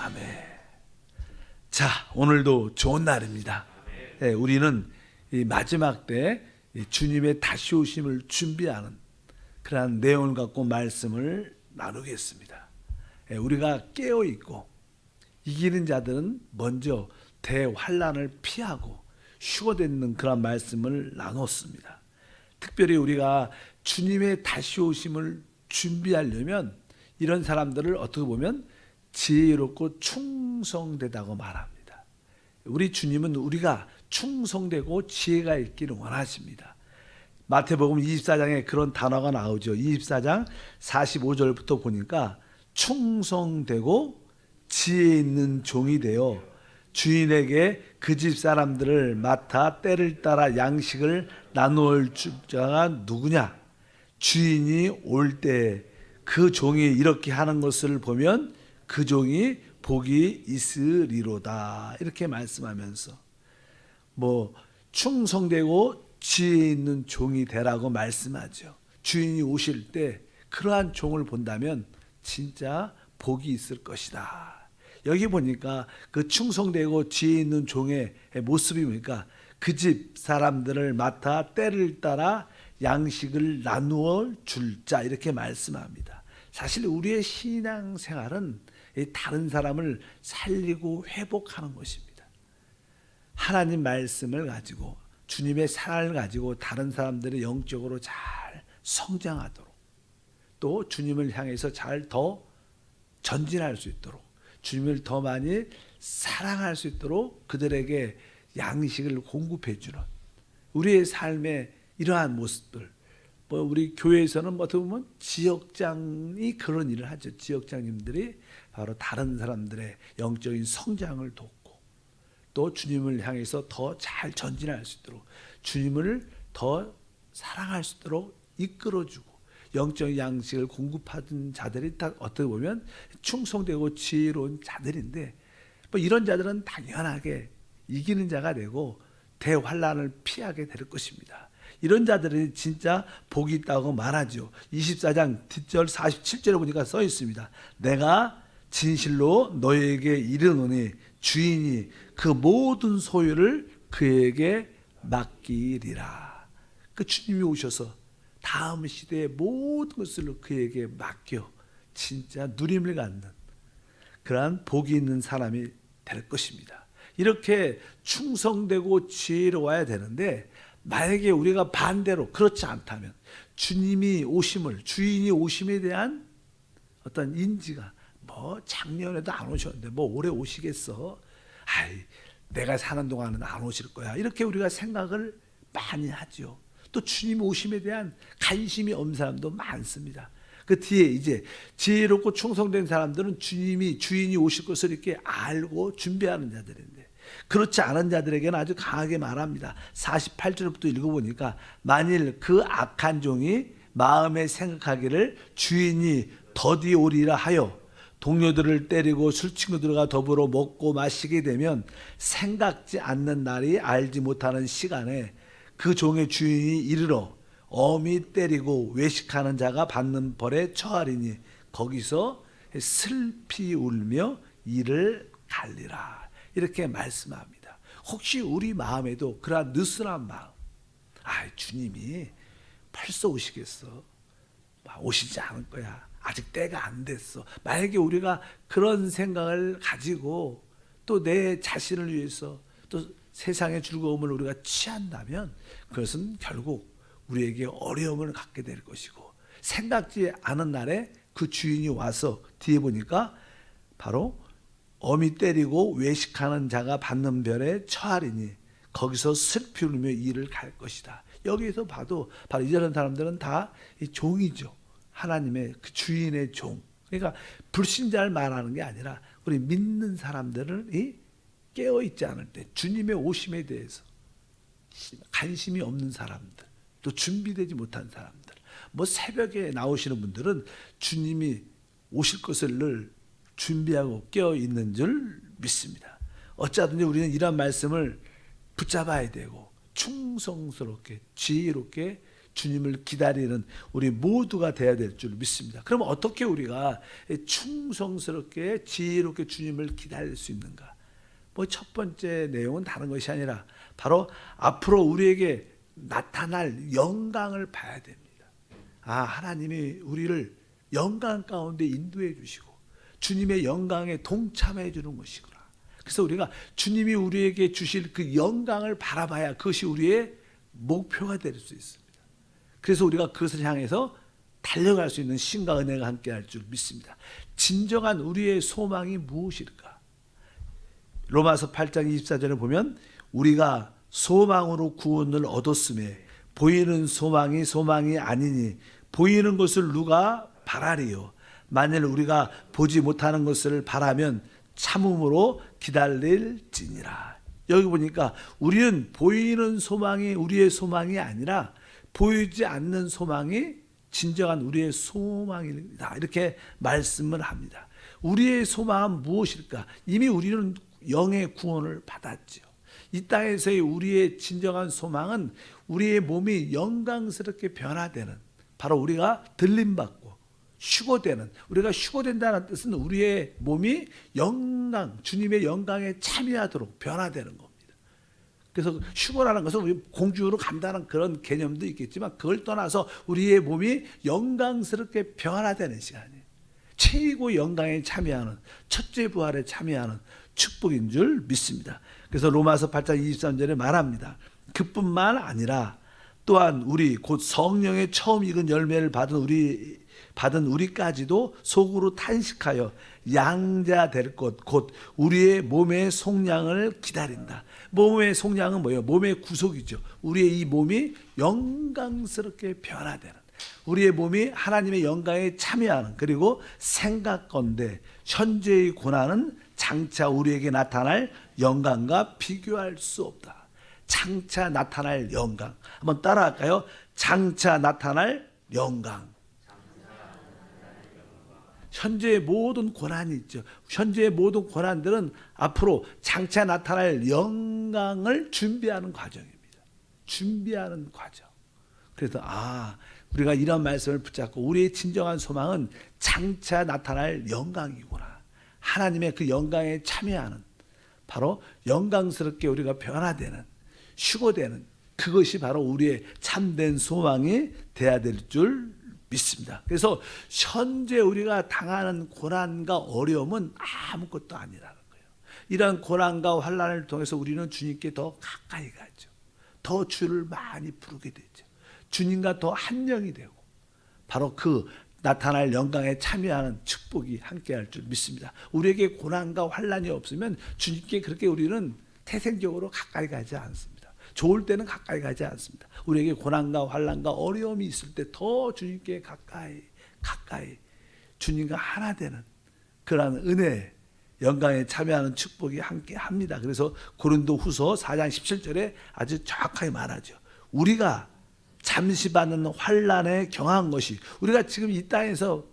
아멘. 자, 오늘도 좋은 날입니다. 네, 우리는 이 마지막 때 주님의 다시 오심을 준비하는 그러한 내용을 갖고 말씀을 나누겠습니다. 네, 우리가 깨어 있고 이기는 자들은 먼저 대환란을 피하고 휴거되는 그런 말씀을 나눴습니다. 특별히 우리가 주님의 다시 오심을 준비하려면 이런 사람들을 어떻게 보면 지혜롭고 충성되다고 말합니다. 우리 주님은 우리가 충성되고 지혜가 있기를 원하십니다. 마태복음 24장에 그런 단어가 나오죠. 24장 45절부터 보니까 충성되고 지혜 있는 종이 되어 주인에게 그 집 사람들을 맡아 때를 따라 양식을 나누어 줄 자가 누구냐? 주인이 올 때 그 종이 이렇게 하는 것을 보면 그 종이 복이 있으리로다. 이렇게 말씀하면서 충성되고 지혜 있는 종이 되라고 말씀하죠. 주인이 오실 때 그러한 종을 본다면 진짜 복이 있을 것이다. 여기 보니까 그 충성되고 지혜 있는 종의 모습이 보니까 그 집 사람들을 맡아 때를 따라 양식을 나누어 줄 자, 이렇게 말씀합니다. 사실 우리의 신앙생활은 다른 사람을 살리고 회복하는 것입니다. 하나님 말씀을 가지고 주님의 사랑을 가지고 다른 사람들이 영적으로 잘 성장하도록, 또 주님을 향해서 잘 더 전진할 수 있도록, 주님을 더 많이 사랑할 수 있도록 그들에게 양식을 공급해 주는 우리의 삶의 이러한 모습들, 우리 교회에서는 어떻게 보면 지역장이 그런 일을 하죠. 지역장님들이 바로 다른 사람들의 영적인 성장을 돕고 또 주님을 향해서 더 잘 전진할 수 있도록, 주님을 더 사랑할 수 있도록 이끌어주고 영적인 양식을 공급하는 자들이 다 어떻게 보면 충성되고 지혜로운 자들인데, 이런 자들은 당연하게 이기는 자가 되고 대환란을 피하게 될 것입니다. 이런 자들이 진짜 복이 있다고 말하죠. 24장 뒷절 47절에 보니까 써 있습니다. 내가 진실로 너에게 이르노니 주인이 그 모든 소유를 그에게 맡기리라. 그 주님이 오셔서 다음 시대의 모든 것을 그에게 맡겨 진짜 누림을 갖는 그러한 복이 있는 사람이 될 것입니다. 이렇게 충성되고 지혜로워야 되는데, 만약에 우리가 반대로 그렇지 않다면 주님이 오심을, 주인이 오심에 대한 어떤 인지가 작년에도 안 오셨는데 올해 오시겠어? 내가 사는 동안은 안 오실 거야. 이렇게 우리가 생각을 많이 하죠. 또 주님 오심에 대한 관심이 없는 사람도 많습니다. 그 뒤에 이제 지혜롭고 충성된 사람들은 주인이 오실 것을 이렇게 알고 준비하는 자들인데, 그렇지 않은 자들에게는 아주 강하게 말합니다. 48절부터 읽어보니까 만일 그 악한 종이 마음에 생각하기를 주인이 더디 오리라 하여 동료들을 때리고 술친구들과 더불어 먹고 마시게 되면 생각지 않는 날이 알지 못하는 시간에 그 종의 주인이 이르러 엄히 때리고 외식하는 자가 받는 벌에 처하리니 거기서 슬피 울며 이를 갈리라. 이렇게 말씀합니다. 혹시 우리 마음에도 그러한 느슨한 마음, 주님이 벌써 오시겠어? 오시지 않을 거야. 아직 때가 안 됐어. 만약에 우리가 그런 생각을 가지고 또 내 자신을 위해서 또 세상의 즐거움을 우리가 취한다면 그것은 결국 우리에게 어려움을 갖게 될 것이고, 생각지 않은 날에 그 주인이 와서 뒤에 보니까 바로 엄히 때리고 외식하는 자가 받는 벌에 처하리니 거기서 슬피 울며 이를 갈 것이다. 여기에서 봐도 바로 이런 사람들은 다 종이죠. 하나님의 그 주인의 종. 그러니까 불신자를 말하는 게 아니라 우리 믿는 사람들은 깨어있지 않을 때 주님의 오심에 대해서 관심이 없는 사람들, 또 준비되지 못한 사람들, 새벽에 나오시는 분들은 주님이 오실 것을 늘 준비하고 깨어있는 줄 믿습니다. 어찌하든지 우리는 이런 말씀을 붙잡아야 되고 충성스럽게 지혜롭게 주님을 기다리는 우리 모두가 되어야 될 줄 믿습니다. 그럼 어떻게 우리가 충성스럽게 지혜롭게 주님을 기다릴 수 있는가? 뭐 첫 번째 내용은 다른 것이 아니라 바로 앞으로 우리에게 나타날 영광을 봐야 됩니다. 하나님이 우리를 영광 가운데 인도해 주시고 주님의 영광에 동참해 주는 것이구나. 그래서 우리가 주님이 우리에게 주실 그 영광을 바라봐야 그것이 우리의 목표가 될 수 있습니다. 그래서 우리가 그것을 향해서 달려갈 수 있는 신과 은혜가 함께할 줄 믿습니다. 진정한 우리의 소망이 무엇일까? 로마서 8장 24절에 보면 우리가 소망으로 구원을 얻었음에 보이는 소망이 소망이 아니니 보이는 것을 누가 바라리요? 만일 우리가 보지 못하는 것을 바라면 참음으로 기다릴지니라. 여기 보니까 우리는 보이는 소망이 우리의 소망이 아니라 보이지 않는 소망이 진정한 우리의 소망이다. 이렇게 말씀을 합니다. 우리의 소망은 무엇일까? 이미 우리는 영의 구원을 받았지요. 이 땅에서의 우리의 진정한 소망은 우리의 몸이 영광스럽게 변화되는, 바로 우리가 들림받고 휴거되는, 우리가 휴거된다는 뜻은 우리의 몸이 영광, 주님의 영광에 참여하도록 변화되는 겁니다. 그래서 휴거라는 것은 우리 공주로 간다는 그런 개념도 있겠지만 그걸 떠나서 우리의 몸이 영광스럽게 변화되는 시간이에요. 최고 영광에 참여하는, 첫째 부활에 참여하는 축복인 줄 믿습니다. 그래서 로마서 8장 23절에 말합니다. 그뿐만 아니라 또한 우리 곧 성령의 처음 익은 열매를 받은 우리까지도 속으로 탄식하여 양자 될 것 곧 우리의 몸의 속량을 기다린다. 몸의 속량은 뭐예요? 몸의 구속이죠. 우리의 이 몸이 영광스럽게 변화되는, 우리의 몸이 하나님의 영광에 참여하는, 그리고 생각건대 현재의 고난은 장차 우리에게 나타날 영광과 비교할 수 없다. 장차 나타날 영광. 한번 따라할까요? 장차 나타날 영광. 현재의 모든 고난이 있죠. 현재의 모든 고난들은 앞으로 장차 나타날 영광을 준비하는 과정입니다. 준비하는 과정. 그래서 우리가 이런 말씀을 붙잡고 우리의 진정한 소망은 장차 나타날 영광이구나. 하나님의 그 영광에 참여하는, 바로 영광스럽게 우리가 변화되는, 휴거되는, 그것이 바로 우리의 참된 소망이 돼야 될 줄 믿습니다. 그래서 현재 우리가 당하는 고난과 어려움은 아무것도 아니라는 거예요. 이런 고난과 환난을 통해서 우리는 주님께 더 가까이 가죠. 더 주를 많이 부르게 되죠. 주님과 더 한영이 되고 바로 그 나타날 영광에 참여하는 축복이 함께할 줄 믿습니다. 우리에게 고난과 환난이 없으면 주님께 그렇게 우리는 태생적으로 가까이 가지 않습니다. 좋을 때는 가까이 가지 않습니다. 우리에게 고난과 환난과 어려움이 있을 때 더 주님께 가까이 주님과 하나 되는 그러한 은혜, 영광에 참여하는 축복이 함께합니다. 그래서 고린도후서 4장 17절에 아주 정확하게 말하죠. 우리가 잠시 받는 환난에 경한 것이, 우리가 지금 이 땅에서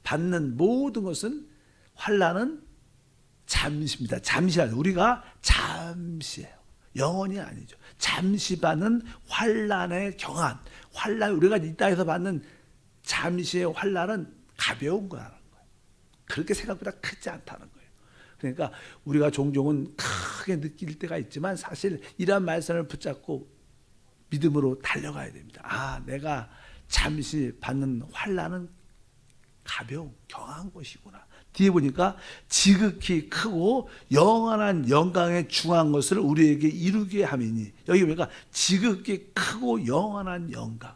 받는 모든 것은, 환난은 잠시입니다. 잠시야. 우리가 잠시예요. 영원히 아니죠. 잠시 받는 환난에 경한, 우리가 이 땅에서 받는 잠시의 환난은 가벼운 거라는 거예요. 그렇게 생각보다 크지 않다는 거예요. 그러니까 우리가 종종은 크게 느낄 때가 있지만 사실 이런 말씀을 붙잡고 믿음으로 달려가야 됩니다. 내가 잠시 받는 환난은 가벼운, 경한 것이구나. 뒤에 보니까 지극히 크고 영원한 영광에 중한 것을 우리에게 이루게 함이니, 여기 보니까 지극히 크고 영원한 영광,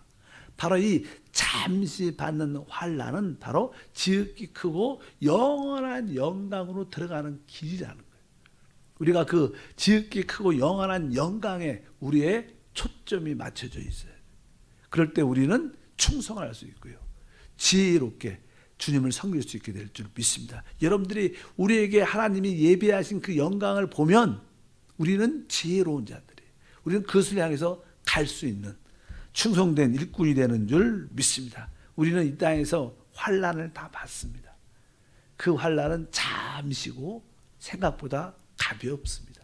바로 이 잠시 받는 환난은 바로 지극히 크고 영원한 영광으로 들어가는 길이라는 거예요. 우리가 그 지극히 크고 영원한 영광에 우리의 초점이 맞춰져 있어요. 그럴 때 우리는 충성을 할 수 있고요, 지혜롭게 주님을 섬길 수 있게 될 줄 믿습니다. 여러분들이 우리에게 하나님이 예비하신 그 영광을 보면 우리는 지혜로운 자들이에요. 우리는 그것을 향해서 갈 수 있는 충성된 일꾼이 되는 줄 믿습니다. 우리는 이 땅에서 환난을 다 받습니다. 그 환난은 잠시고 생각보다 가볍습니다.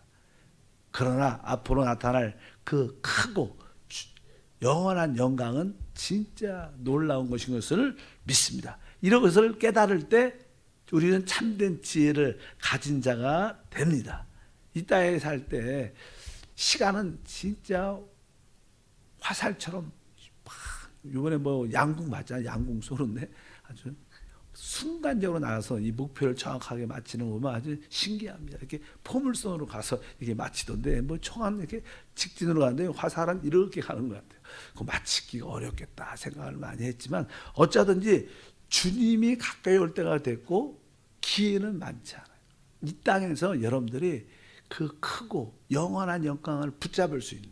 그러나 앞으로 나타날 그 크고 영원한 영광은 진짜 놀라운 것인 것을 믿습니다. 이런 것을 깨달을 때 우리는 참된 지혜를 가진 자가 됩니다. 이 땅에 살 때 시간은 진짜 화살처럼 이번에 뭐 양궁 맞잖아. 양궁 쏘는데 아주 순간적으로 나가서 이 목표를 정확하게 맞히는 거 보면 아주 신기합니다. 이렇게 포물선으로 가서 이게 맞히던데 뭐 총알 이렇게 직진으로 가는데 화살은 이렇게 가는 것 같아요. 그 맞히기가 어렵겠다 생각을 많이 했지만 어쩌든지 주님이 가까이 올 때가 됐고 기회는 많지 않아요. 이 땅에서 여러분들이 그 크고 영원한 영광을 붙잡을 수 있는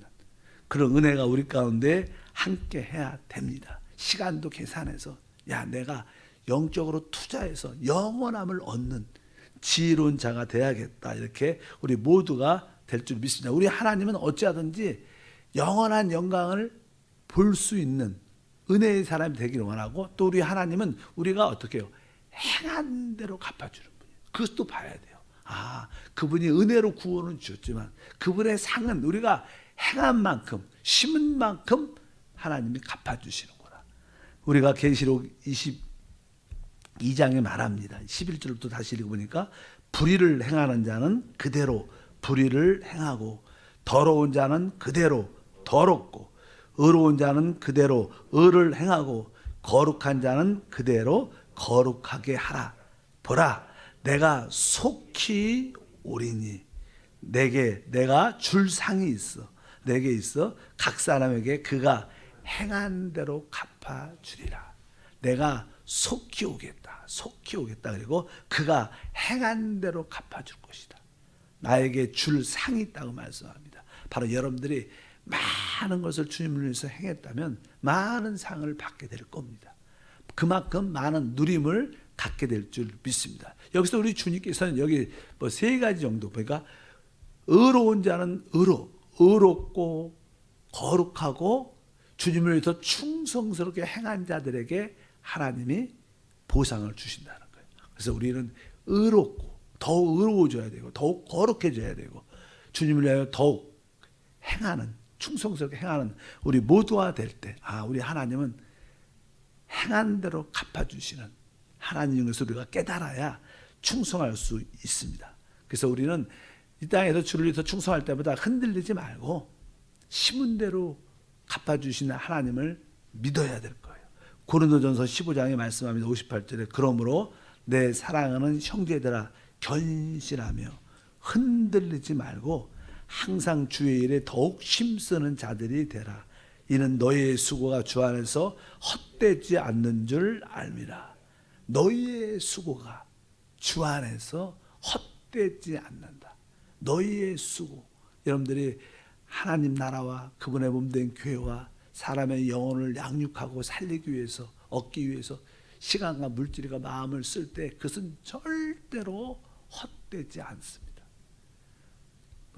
그런 은혜가 우리 가운데 함께 해야 됩니다. 시간도 계산해서 야 내가 영적으로 투자해서 영원함을 얻는 지혜로운 자가 돼야겠다. 이렇게 우리 모두가 될 줄 믿습니다. 우리 하나님은 어찌하든지 영원한 영광을 볼 수 있는 은혜의 사람이 되기를 원하고 또 우리 하나님은 우리가 어떻게 해요? 행한 대로 갚아주는 분이에요. 그것도 봐야 돼요. 아, 그분이 은혜로 구원을 주셨지만 그분의 상은 우리가 행한 만큼 심은 만큼 하나님이 갚아주시는구나. 우리가 계시록 22장에 말합니다. 11절부터 다시 읽어보니까 불의를 행하는 자는 그대로 불의를 행하고 더러운 자는 그대로 더럽고 의로운 자는 그대로 의를 행하고 거룩한 자는 그대로 거룩하게 하라. 보라 내가 속히 오리니 내가 줄 상이 있어. 내게 있어 각 사람에게 그가 행한 대로 갚아주리라. 내가 속히 오겠다. 속히 오겠다. 그리고 그가 행한 대로 갚아줄 것이다. 나에게 줄 상이 있다고 말씀합니다. 바로 여러분들이 많은 것을 주님을 위해서 행했다면 많은 상을 받게 될 겁니다. 그만큼 많은 누림을 갖게 될 줄 믿습니다. 여기서 우리 주님께서는 여기 뭐 세 가지 정도 보니까 의로운 자는 의롭고 거룩하고 주님을 위해서 충성스럽게 행한 자들에게 하나님이 보상을 주신다는 거예요. 그래서 우리는 의롭고 더욱 의로워져야 되고 더욱 거룩해져야 되고 주님을 위하여 더욱 행하는 충성스럽게 행하는 우리 모두가 될 때 우리 하나님은 행한 대로 갚아주시는 하나님인 것을 우리가 깨달아야 충성할 수 있습니다. 그래서 우리는 이 땅에서 주를 위해서 충성할 때보다 흔들리지 말고 심은 대로 갚아주시는 하나님을 믿어야 될 거예요. 고린도전서 15장에 말씀합니다. 58절에 그러므로 내 사랑하는 형제들아 견실하며 흔들리지 말고 항상 주의 일에 더욱 힘쓰는 자들이 되라. 이는 너희의 수고가 주 안에서 헛되지 않는 줄 알미라. 너희의 수고가 주 안에서 헛되지 않는다. 너희의 수고. 여러분들이 하나님 나라와 그분의 몸된 교회와 사람의 영혼을 양육하고 살리기 위해서 얻기 위해서 시간과 물질과 마음을 쓸 때 그것은 절대로 헛되지 않습니다.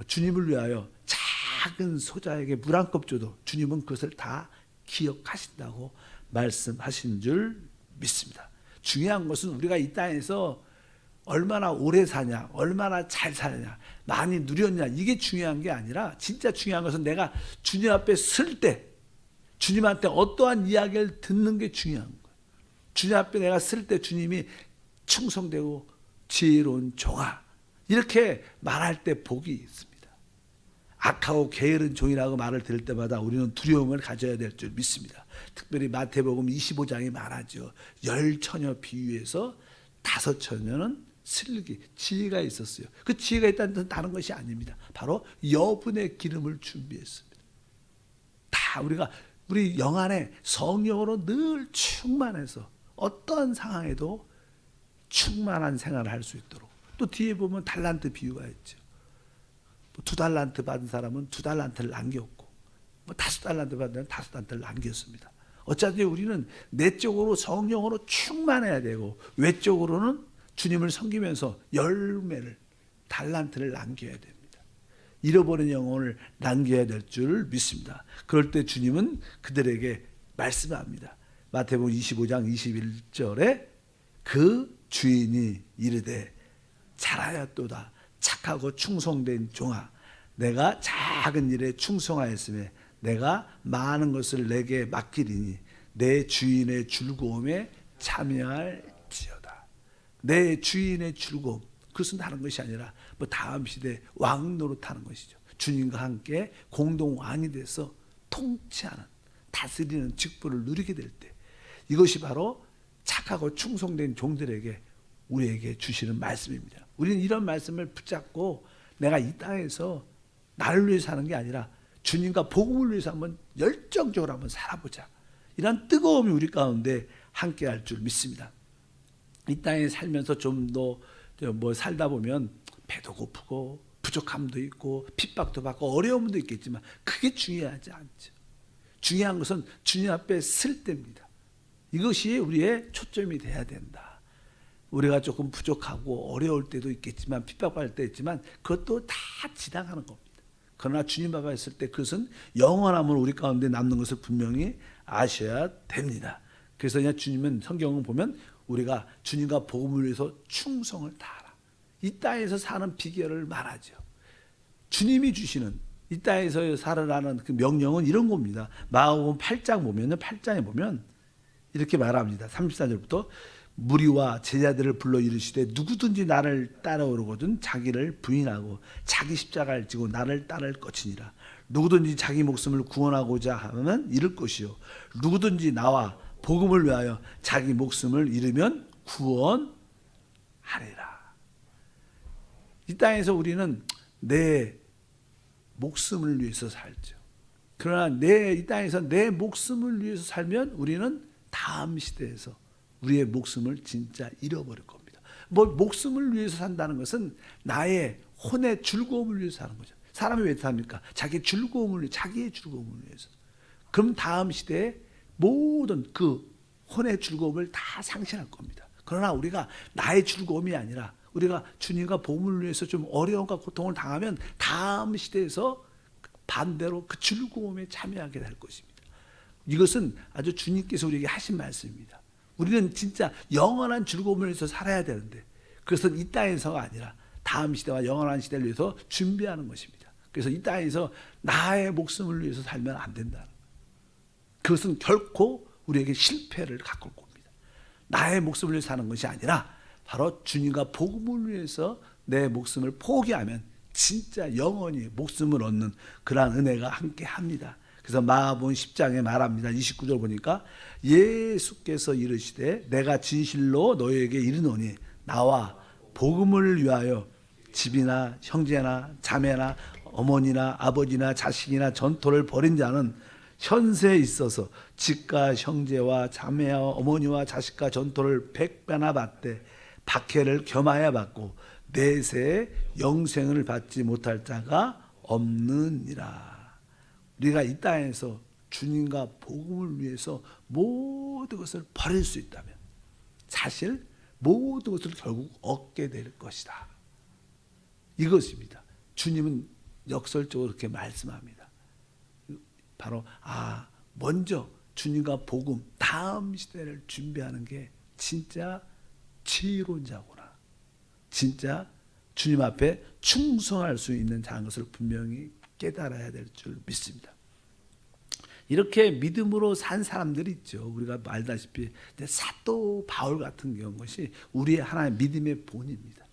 주님을 위하여 작은 소자에게 물 한 컵 줘도 주님은 그것을 다 기억하신다고 말씀하신 줄 믿습니다. 중요한 것은 우리가 이 땅에서 얼마나 오래 사냐, 얼마나 잘 사냐, 많이 누렸냐 이게 중요한 게 아니라 진짜 중요한 것은 내가 주님 앞에 설 때 주님한테 어떠한 이야기를 듣는 게 중요한 거예요. 주님 앞에 내가 설 때 주님이 충성되고 지혜로운 종아 이렇게 말할 때 복이 있습니다. 악하고 게으른 종이라고 말을 들을 때마다 우리는 두려움을 가져야 될 줄 믿습니다. 특별히 마태복음 25장에 말하죠. 10처녀 비유에서 5처녀는 슬기, 지혜가 있었어요. 그 지혜가 있다는 것은 다른 것이 아닙니다. 바로 여분의 기름을 준비했습니다. 다 우리 영 안에 성령으로 늘 충만해서 어떤 상황에도 충만한 생활을 할 수 있도록. 또 뒤에 보면 달란트 비유가 있죠. 2달란트 받은 사람은 2달란트를 남겼고 5달란트 받은 사람은 5달란트를 남겼습니다. 어차피 우리는 내적으로 성령으로 충만해야 되고 외적으로는 주님을 섬기면서 열매를 달란트를 남겨야 됩니다. 잃어버린 영혼을 남겨야 될 줄 믿습니다. 그럴 때 주님은 그들에게 말씀합니다. 마태복음 25장 21절에 그 주인이 이르되 잘하였도다 착하고 충성된 종아 내가 작은 일에 충성하였으며 내가 많은 것을 내게 맡기리니 내 주인의 즐거움에 참여할지어다. 내 주인의 즐거움, 그것은 다른 것이 아니라 뭐 다음 시대 왕 노릇하는 것이죠. 주님과 함께 공동 왕이 돼서 통치하는, 다스리는 직분을 누리게 될 때, 이것이 바로 착하고 충성된 종들에게 우리에게 주시는 말씀입니다. 우리는 이런 말씀을 붙잡고 내가 이 땅에서 나를 위해서 사는 게 아니라 주님과 복음을 위해서 한번 열정적으로 한번 살아보자. 이런 뜨거움이 우리 가운데 함께 할 줄 믿습니다. 이 땅에 살면서 좀 더 뭐 살다 보면 배도 고프고 부족함도 있고 핍박도 받고 어려움도 있겠지만 그게 중요하지 않죠. 중요한 것은 주님 앞에 설 때입니다. 이것이 우리의 초점이 돼야 된다. 우리가 조금 부족하고 어려울 때도 있겠지만 핍박받을 때 있지만 그것도 다 지나가는 겁니다. 그러나 주님 앞에 있을 때 그것은 영원함을 우리 가운데 남는 것을 분명히 아셔야 됩니다. 그래서 그냥 주님은 성경을 보면 우리가 주님과 복음을 위해서 충성을 다하라. 이 땅에서 사는 비결을 말하죠. 주님이 주시는 이 땅에서 살아라는 그 명령은 이런 겁니다. 마가복음 8장 보면은 8장에 보면 이렇게 말합니다. 34절부터 무리와 제자들을 불러 이르시되 누구든지 나를 따라오려거든 자기를 부인하고 자기 십자가를 지고 나를 따를 것이니라. 누구든지 자기 목숨을 구원하고자 하면 잃을 것이요 누구든지 나와 복음을 위하여 자기 목숨을 잃으면 구원하리라. 이 땅에서 우리는 내 목숨을 위해서 살죠. 그러나 이 땅에서 내 목숨을 위해서 살면 우리는 다음 시대에서 우리의 목숨을 진짜 잃어버릴 겁니다. 뭐 목숨을 위해서 산다는 것은 나의 혼의 즐거움을 위해서 사는 거죠. 사람이 왜 삽니까? 자기의 즐거움을 위해, 자기의 즐거움을 위해서. 그럼 다음 시대에 모든 그 혼의 즐거움을 다 상실할 겁니다. 그러나 우리가 나의 즐거움이 아니라 우리가 주님과 복음을 위해서 좀 어려움과 고통을 당하면 다음 시대에서 반대로 그 즐거움에 참여하게 될 것입니다. 이것은 아주 주님께서 우리에게 하신 말씀입니다. 우리는 진짜 영원한 즐거움을 위해서 살아야 되는데 그것은 이 땅에서가 아니라 다음 시대와 영원한 시대를 위해서 준비하는 것입니다. 그래서 이 땅에서 나의 목숨을 위해서 살면 안 된다는 거예요. 그것은 결코 우리에게 실패를 가까울 겁니다. 나의 목숨을 위해서 사는 것이 아니라 바로 주님과 복음을 위해서 내 목숨을 포기하면 진짜 영원히 목숨을 얻는 그러한 은혜가 함께 합니다. 그래서 마가복음 10장에 말합니다. 29절 보니까 예수께서 이르시되 내가 진실로 너희에게 이르노니 나와 복음을 위하여 집이나 형제나 자매나 어머니나 아버지나 자식이나 전토를 벌인 자는 현세에 있어서 집과 형제와 자매와 어머니와 자식과 전토를 100배나 받되 박해를 겸하여 받고 내세에 영생을 받지 못할 자가 없느니라. 우리가 이 땅에서 주님과 복음을 위해서 모든 것을 버릴 수 있다면 사실 모든 것을 결국 얻게 될 것이다. 이것입니다. 주님은 역설적으로 그렇게 말씀합니다. 바로 먼저 주님과 복음 다음 시대를 준비하는 게 진짜 지혜로운 자구나. 진짜 주님 앞에 충성할 수 있는 자인 것을 분명히 깨달아야 될 줄 믿습니다. 이렇게 믿음으로 산 사람들이 있죠. 우리가 말다시피 사도 바울 같은 것이 우리의 하나의 믿음의 본입니다.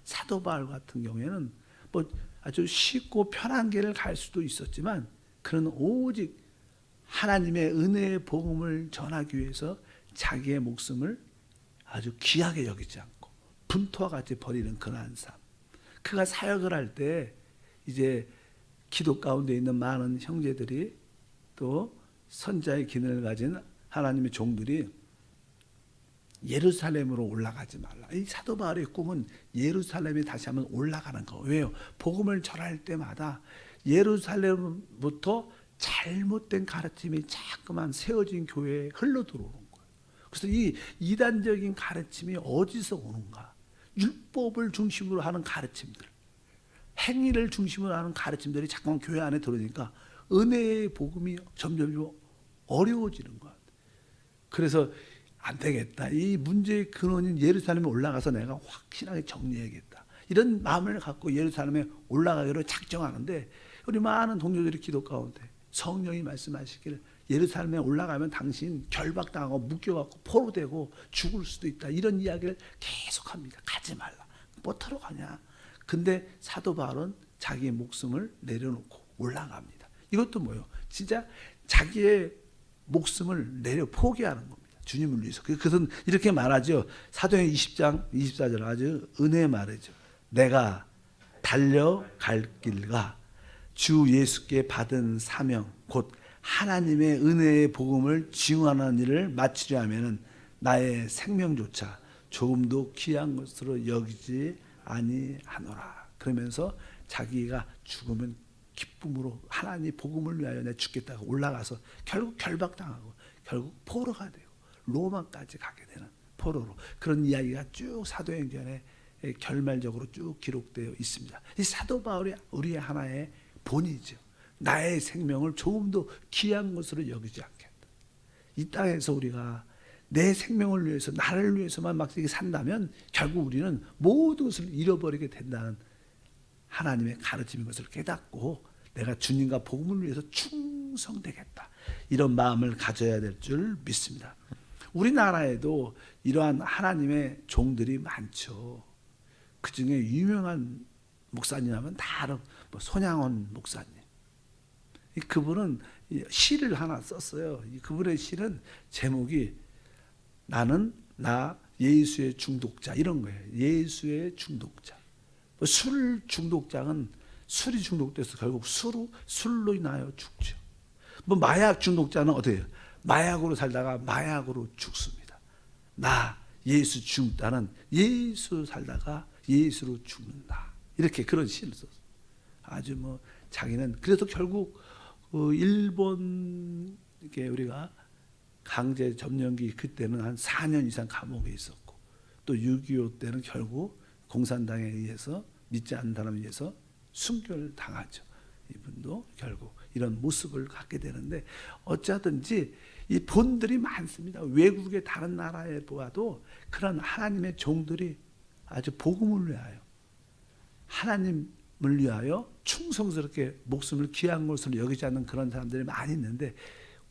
사도 바울 같은 경우에는 뭐 아주 쉽고 편한 길을 갈 수도 있었지만 그는 오직 하나님의 은혜의 복음을 전하기 위해서 자기의 목숨을 아주 귀하게 여기지 않고 분토와 같이 버리는 그러한 삶. 그가 사역을 할 때 이제 기도 가운데 있는 많은 형제들이 또 선자의 기능을 가진 하나님의 종들이 예루살렘으로 올라가지 말라. 이 사도 바울의 꿈은 예루살렘에 다시 한번 올라가는 거. 왜요? 복음을 전할 때마다 예루살렘부터 잘못된 가르침이 자꾸만 세워진 교회에 흘러 들어오는 거예요. 그래서 이 이단적인 가르침이 어디서 오는가? 율법을 중심으로 하는 가르침들, 행위를 중심으로 하는 가르침들이 자꾸만 교회 안에 들어오니까 은혜의 복음이 점점 어려워지는 것 같아요. 그래서 안 되겠다. 이 문제의 근원인 예루살렘에 올라가서 내가 확실하게 정리해야겠다. 이런 마음을 갖고 예루살렘에 올라가기로 작정하는데 우리 많은 동료들이 기도 가운데 성령이 말씀하시기를 예루살렘에 올라가면 당신 결박당하고 묶여갖고 포로되고 죽을 수도 있다. 이런 이야기를 계속합니다. 가지 말라. 뭐하러 가냐. 근데 사도 바울은 자기의 목숨을 내려놓고 올라갑니다. 이것도 뭐예요? 진짜 자기의 목숨을 포기하는 겁니다. 주님을 위해서. 그것은 이렇게 말하죠. 사도행 20장 24절 아주 은혜의 말이죠. 내가 달려갈 길과 주 예수께 받은 사명 곧 하나님의 은혜의 복음을 증언하는 일을 마치려 하면은 나의 생명조차 조금도 귀한 것으로 여기지 아니하노라. 그러면서 자기가 죽으면 기쁨으로 하나님 복음을 위하여 내 죽겠다고 올라가서 결국 결박당하고 결국 포로가 되고 로마까지 가게 되는 포로로 그런 이야기가 쭉 사도행전에 결말적으로 쭉 기록되어 있습니다. 이 사도 바울이 우리의 하나의 본이죠. 나의 생명을 조금도 귀한 것으로 여기지 않겠다. 이 땅에서 우리가 내 생명을 위해서 나를 위해서만 막 산다면 결국 우리는 모든 것을 잃어버리게 된다는 하나님의 가르침인 것을 깨닫고 내가 주님과 복음을 위해서 충성되겠다. 이런 마음을 가져야 될 줄 믿습니다. 우리나라에도 이러한 하나님의 종들이 많죠. 그 중에 유명한 목사님 하면 다 알아. 뭐 손양원 목사님. 그분은 시를 하나 썼어요. 그분의 시는 제목이 나는 나 예수의 중독자 이런 거예요. 예수의 중독자. 술 중독자는 술이 중독돼서 결국 술로 인하여 죽죠. 뭐 마약 중독자는 어때요? 마약으로 살다가 마약으로 죽습니다. 나 예수 중독자는 예수 살다가 예수로 죽는다. 이렇게 그런 시를 썼어요. 아주 뭐 자기는 그래서 결국 일본 이렇게 우리가 강제 점령기 그때는 한 4년 이상 감옥에 있었고 또 6.25 때는 결국 공산당에 의해서 믿지 않는 사람에 의해서 순교를 당하죠. 이분도 결국 이런 모습을 갖게 되는데 어쩌든지 이 본들이 많습니다. 외국의 다른 나라에 보아도 그런 하나님의 종들이 아주 복음을 위하여 하나님을 위하여 충성스럽게 목숨을 귀한 것으로 여기지 않는 그런 사람들이 많이 있는데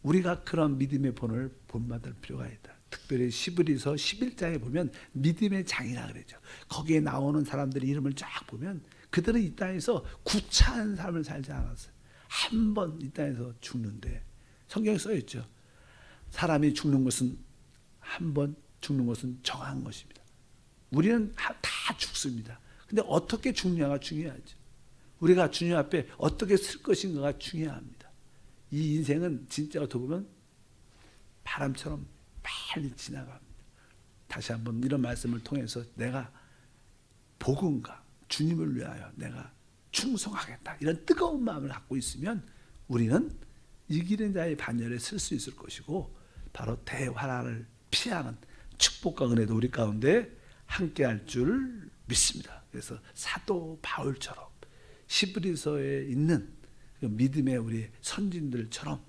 우리가 그런 믿음의 본을 본받을 필요가 있다. 특별히 시브리서 11장에 보면 믿음의 장이라 그러죠. 거기에 나오는 사람들의 이름을 쫙 보면 그들은 이 땅에서 구차한 삶을 살지 않았어요. 한 번 이 땅에서 죽는데 성경에 써있죠. 사람이 죽는 것은 한 번 죽는 것은 정한 것입니다. 우리는 다 죽습니다. 근데 어떻게 죽냐가 중요하죠. 우리가 주님 앞에 어떻게 쓸 것인가가 중요합니다. 이 인생은 진짜 어떻게 보면 바람처럼 빨리 지나갑니다. 다시 한번 이런 말씀을 통해서 내가 복음과 주님을 위하여 내가 충성하겠다. 이런 뜨거운 마음을 갖고 있으면 우리는 이기는 자의 반열에 쓸 수 있을 것이고 바로 대환란을 피하는 축복과 은혜도 우리 가운데 함께할 줄 믿습니다. 그래서 사도 바울처럼 시브리서에 있는 그 믿음의 우리 선진들처럼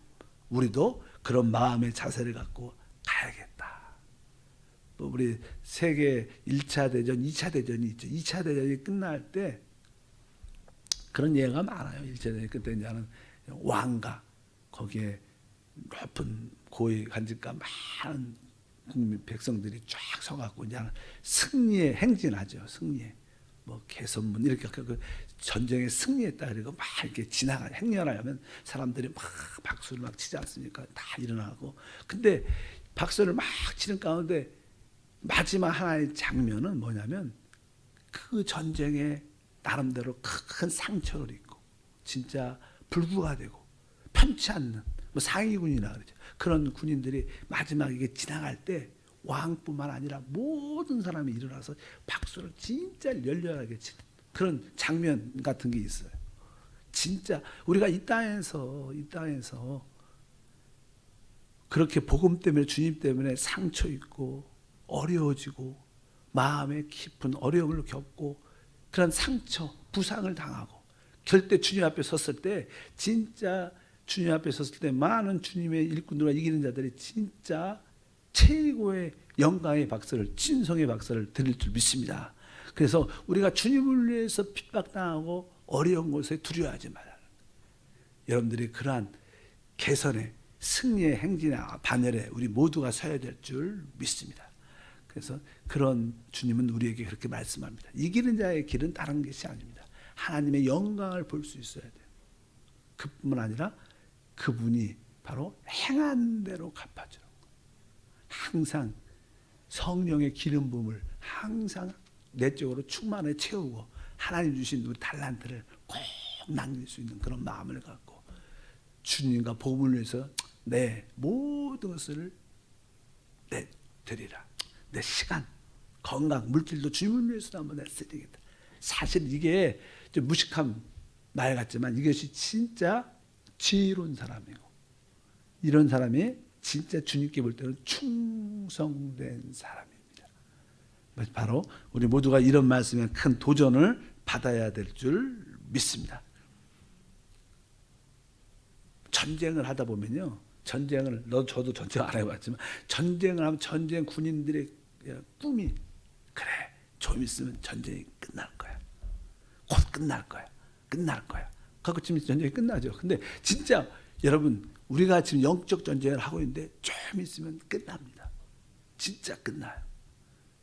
우리도 그런 마음의 자세를 갖고 가야겠다. 또 우리 세계 1차 대전, 2차 대전이 있죠. 2차 대전이 끝날 때 그런 예가 많아요. 1차 대전이 끝날 때 하는 왕가 거기에 높은 고위 간직과 많은 국민 백성들이 쫙 서갖고 이제 승리에 행진하죠. 승리에 뭐 개선문 이렇게 그 전쟁에 승리했다 그리고 막 이렇게 지나가 행렬하려면 사람들이 막 박수를 막 치지 않습니까? 다 일어나고 근데 박수를 막 치는 가운데 마지막 하나의 장면은 뭐냐면 그 전쟁에 나름대로 큰 상처를 입고 진짜 불구가 되고 편치 않는 뭐 상위군이라 그러죠. 그런 군인들이 마지막 이게 지나갈 때 왕뿐만 아니라 모든 사람이 일어나서 박수를 진짜 열렬하게 치는 그런 장면 같은 게 있어요. 진짜 우리가 이 땅에서 그렇게 복음 때문에 주님 때문에 상처 입고 어려워지고 마음에 깊은 어려움을 겪고 그런 상처, 부상을 당하고 결때 주님 앞에 섰을 때 진짜 주님 앞에 섰을 때 많은 주님의 일꾼들과 이기는 자들이 진짜 최고의 영광의 박수를 진성의 박수를 드릴 줄 믿습니다. 그래서 우리가 주님을 위해서 핍박당하고 어려운 곳에 두려워하지 말아요. 여러분들이 그러한 개선의 승리의 행진의 반열에 우리 모두가 서야 될 줄 믿습니다. 그래서 그런 주님은 우리에게 그렇게 말씀합니다. 이기는 자의 길은 다른 것이 아닙니다. 하나님의 영광을 볼 수 있어야 돼요. 그뿐만 아니라 그분이 바로 행한 대로 갚아주는 거예요. 항상 성령의 기름 부음을 항상 내적으로 충만해 채우고 하나님 주신 우리 달란트를 꼭 남길 수 있는 그런 마음을 갖고 주님과 복음을 위해서 내 모든 것을 내드리라. 내 시간, 건강, 물질도 주님을 위해서 한번 내쓰리겠다. 사실 이게 좀 무식한 말 같지만 이것이 진짜 지혜로운 사람이고 이런 사람이 진짜 주님께 볼 때는 충성된 사람입니다. 바로 우리 모두가 이런 말씀에 큰 도전을 받아야 될 줄 믿습니다. 전쟁을 하다 보면요. 저도 전쟁 안 해봤지만 전쟁을 하면 전쟁 군인들의 꿈이 그래 좀 있으면 전쟁이 끝날 거야. 곧 끝날 거야. 끝날 거야. 그거 지금 전쟁이 끝나죠. 근데 진짜 여러분 우리가 지금 영적 전쟁을 하고 있는데 좀 있으면 끝납니다. 진짜 끝나요.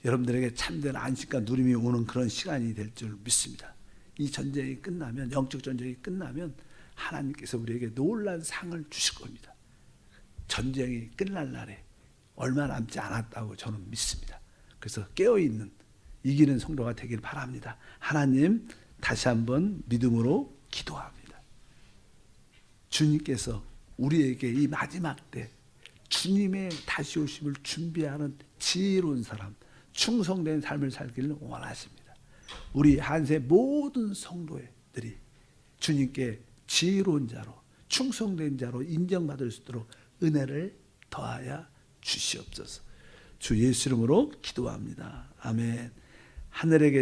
여러분들에게 참된 안식과 누림이 오는 그런 시간이 될 줄 믿습니다. 이 전쟁이 끝나면 영적 전쟁이 끝나면 하나님께서 우리에게 놀라운 상을 주실 겁니다. 전쟁이 끝날 날에 얼마 남지 않았다고 저는 믿습니다. 그래서 깨어있는 이기는 성도가 되길 바랍니다. 하나님 다시 한번 믿음으로 기도합니다. 주님께서 우리에게 이 마지막 때 주님의 다시 오심을 준비하는 지혜로운 사람, 충성된 삶을 살기를 원하십니다. 우리 한세 모든 성도들이 주님께 지혜로운 자로 충성된 자로 인정받을 수 있도록 은혜를 더하여 주시옵소서. 주 예수 이름으로 기도합니다. 아멘. 하늘에 계신